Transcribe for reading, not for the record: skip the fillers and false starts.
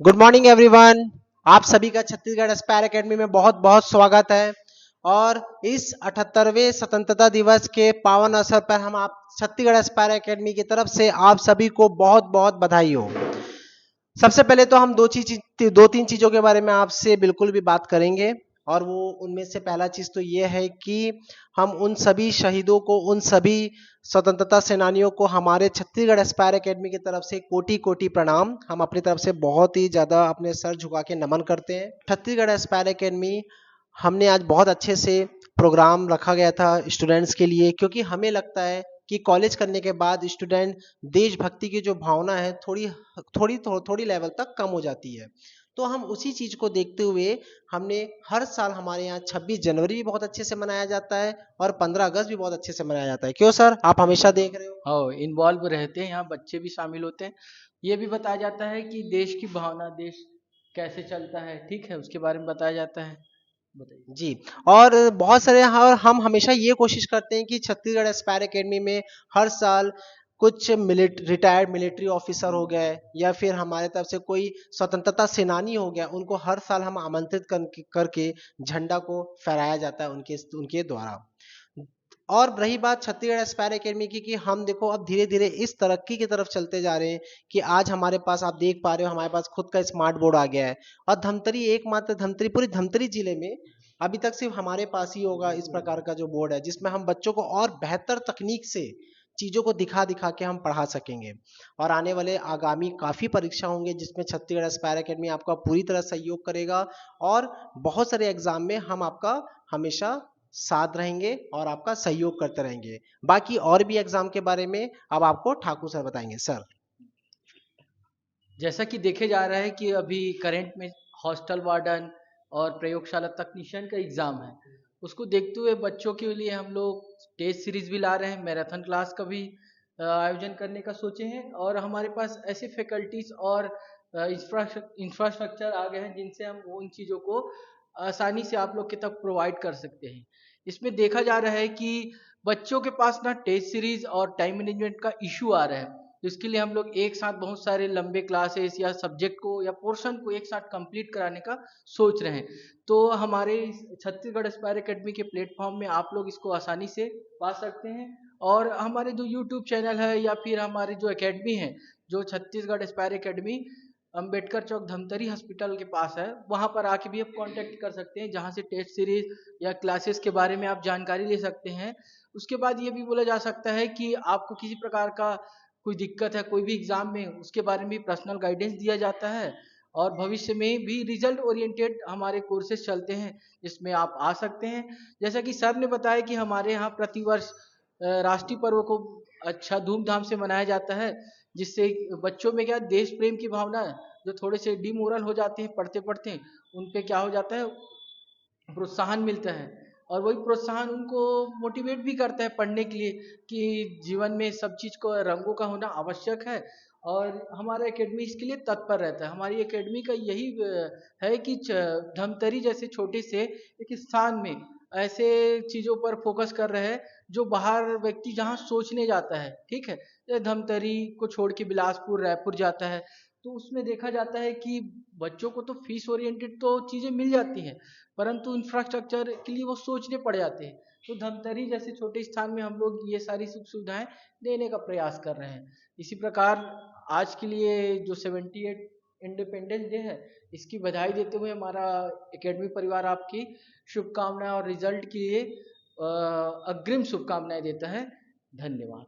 Good morning everyone. आप सभी का छत्तीसगढ़ एस्पायर एकेडमी में बहुत बहुत स्वागत है। और इस 78वें स्वतंत्रता दिवस के पावन अवसर पर हम आप छत्तीसगढ़ एस्पायर एकेडमी की तरफ से आप सभी को बहुत बहुत बधाई हो। सबसे पहले तो हम दो तीन चीजों के बारे में आपसे बिल्कुल भी बात करेंगे। और वो उनमें से पहला चीज तो ये है कि हम उन सभी शहीदों को, उन सभी स्वतंत्रता सेनानियों को हमारे छत्तीसगढ़ एस्पायर एकेडमी की तरफ से कोटि कोटि प्रणाम। हम अपनी तरफ से बहुत ही ज्यादा अपने सर झुका के नमन करते हैं। छत्तीसगढ़ एस्पायर एकेडमी हमने आज बहुत अच्छे से प्रोग्राम रखा गया था स्टूडेंट्स के लिए, क्योंकि हमें लगता है कि कॉलेज करने के बाद स्टूडेंट देशभक्ति की जो भावना है थोड़ी लेवल तक कम हो जाती है। तो हम उसी चीज को देखते हुए हमने हर साल हमारे यहाँ 26 जनवरी भी बहुत अच्छे से मनाया जाता है और 15 अगस्त भी बहुत अच्छे से मनाया जाता है। क्यों सर, आप हमेशा देख रहे हो। हाँ, इन्वॉल्व रहते हैं, यहाँ बच्चे भी शामिल होते हैं। ये भी बताया जाता है कि देश की भावना, देश कैसे चलता है, ठीक है, उसके बारे में बताया जाता है। बताइए। जी। और बहुत सारे और हम हमेशा ये कोशिश करते हैं कि छत्तीसगढ़ एस्पायर एकेडमी में हर साल कुछ रिटायर्ड मिलिट्री ऑफिसर हो गए या फिर हमारे तरफ से कोई स्वतंत्रता सेनानी हो गया, उनको हर साल हम आमंत्रित करके झंडा को फहराया जाता है उनके उनके द्वारा। और रही बात छत्तीसगढ़ एस्पायर एकेडमी की, कि हम देखो अब धीरे धीरे इस तरक्की की तरफ चलते जा रहे हैं कि आज हमारे पास, आप देख पा रहे हो, हमारे पास खुद का स्मार्ट बोर्ड आ गया है। और धमतरी, एकमात्र धमतरी, पूरी धमतरी जिले में अभी तक सिर्फ हमारे पास ही होगा इस प्रकार का जो बोर्ड है, जिसमें हम बच्चों को और बेहतर तकनीक से चीजों को दिखा दिखा के हम पढ़ा सकेंगे। और आने वाले आगामी काफी परीक्षा होंगे जिसमें छत्तीसगढ़ एस्पायर एकेडमी आपका पूरी तरह सहयोग करेगा। और बहुत सारे एग्जाम में हम आपका हमेशा साथ रहेंगे और आपका सहयोग करते रहेंगे। बाकी और भी एग्जाम के बारे में अब आपको ठाकुर सर बताएंगे। सर। जैसा कि देखे जा रहा है कि अभी करंट में हॉस्टल वार्डन और प्रयोगशाला तकनीशियन का एग्ज़ाम है। उसको देखते हुए बच्चों के लिए हम लोग टेस्ट सीरीज भी ला रहे हैं, मैराथन क्लास का भी आयोजन करने का सोचे हैं। और हमारे पास ऐसे फैकल्टीज और इंफ्रास्ट्रक्चर आ गए हैं जिनसे हम उन चीज़ों को आसानी से आप लोग के तक प्रोवाइड कर सकते हैं। इसमें देखा जा रहा है कि बच्चों के पास ना टेस्ट सीरीज और टाइम मैनेजमेंट का इशू आ रहा है। तो इसके लिए हम लोग एक साथ बहुत सारे लंबे क्लासेस या सब्जेक्ट को या पोर्शन को एक साथ कंप्लीट कराने का सोच रहे हैं। तो हमारे छत्तीसगढ़ एस्पायर एकेडमी के प्लेटफॉर्म में आप लोग इसको आसानी से पा सकते हैं। और हमारे जो यूट्यूब चैनल है या फिर हमारे जो एकेडमी है, जो छत्तीसगढ़ एस्पायर एकेडमी अंबेडकर चौक धमतरी हॉस्पिटल के पास है, वहाँ पर आके भी आप कांटेक्ट कर सकते हैं, जहाँ से टेस्ट सीरीज या क्लासेस के बारे में आप जानकारी ले सकते हैं। उसके बाद ये भी बोला जा सकता है कि आपको किसी प्रकार का कोई दिक्कत है कोई भी एग्जाम में, उसके बारे में भी पर्सनल गाइडेंस दिया जाता है। और भविष्य में भी रिजल्ट ओरिएंटेड हमारे कोर्सेज चलते हैं जिसमें आप आ सकते हैं। जैसा कि सर ने बताया कि हमारे यहाँ प्रतिवर्ष राष्ट्रीय पर्व को अच्छा धूमधाम से मनाया जाता है, जिससे बच्चों में क्या देश प्रेम की भावना है, जो थोड़े से डिमोरल हो जाते हैं पढ़ते पढ़ते, उन पे क्या हो जाता है, प्रोत्साहन मिलता है। और वही प्रोत्साहन उनको मोटिवेट भी करता है पढ़ने के लिए कि जीवन में सब चीज़ को रंगों का होना आवश्यक है। और हमारा एकेडमी इसके लिए तत्पर रहता है। हमारी एकेडमी का यही है कि धमतरी जैसे छोटे से एक स्थान में ऐसे चीज़ों पर फोकस कर रहे हैं जो बाहर व्यक्ति जहाँ सोचने जाता है, ठीक है, जैसे धमतरी को छोड़ के बिलासपुर रायपुर जाता है। तो उसमें देखा जाता है कि बच्चों को तो फीस ओरिएंटेड तो चीज़ें मिल जाती हैं, परंतु इंफ्रास्ट्रक्चर के लिए वो सोचने पड़ जाते हैं। तो धमतरी जैसे छोटे स्थान में हम लोग ये सारी सुख सुविधाएं देने का प्रयास कर रहे हैं। इसी प्रकार आज के लिए जो 78 इंडिपेंडेंस डे है, इसकी बधाई देते हुए हमारा एकेडमी परिवार आपकी शुभकामनाएं और रिजल्ट के लिए अग्रिम शुभकामनाएं देता है। धन्यवाद।